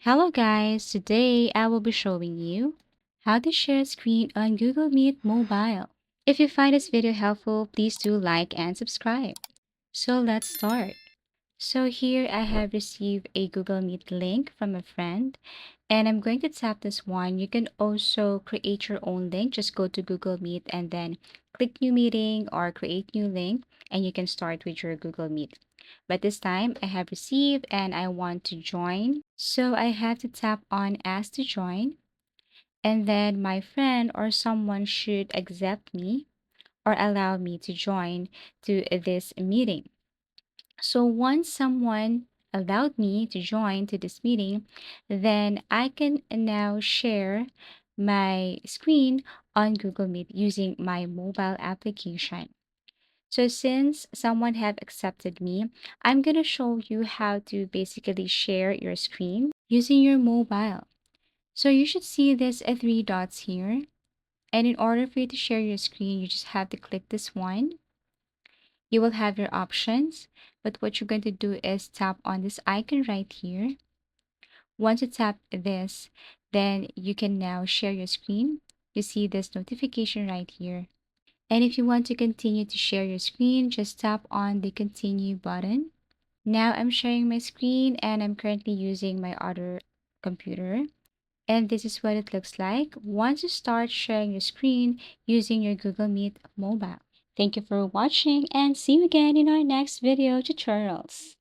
Hello guys, today I will be showing you how to share screen on Google Meet Mobile. If you find this video helpful, please do like and subscribe. So let's start. So here I have received a Google Meet link from a friend and I'm going to tap this one. You can also create your own link. Just go to Google Meet and then click new meeting or create new link and you can start with your Google Meet. But this time I have received and I want to join. So I have to tap on ask to join and then my friend or someone should accept me or allow me to join to this meeting. So once someone allowed me to join to this meeting, then I can now share my screen on Google Meet using my mobile application. So since someone have accepted me, I'm going to show you how to basically share your screen using your mobile. So you should see this three dots here. And in order for you to share your screen, you just have to click this one. You will have your options, but what you're going to do is tap on this icon right here. Once you tap this, then you can now share your screen. You see this notification right here. And if you want to continue to share your screen, just tap on the continue button. Now I'm sharing my screen and I'm currently using my other computer. And this is what it looks like once you start sharing your screen using your Google Meet mobile. Thank you for watching and see you again in our next video tutorials.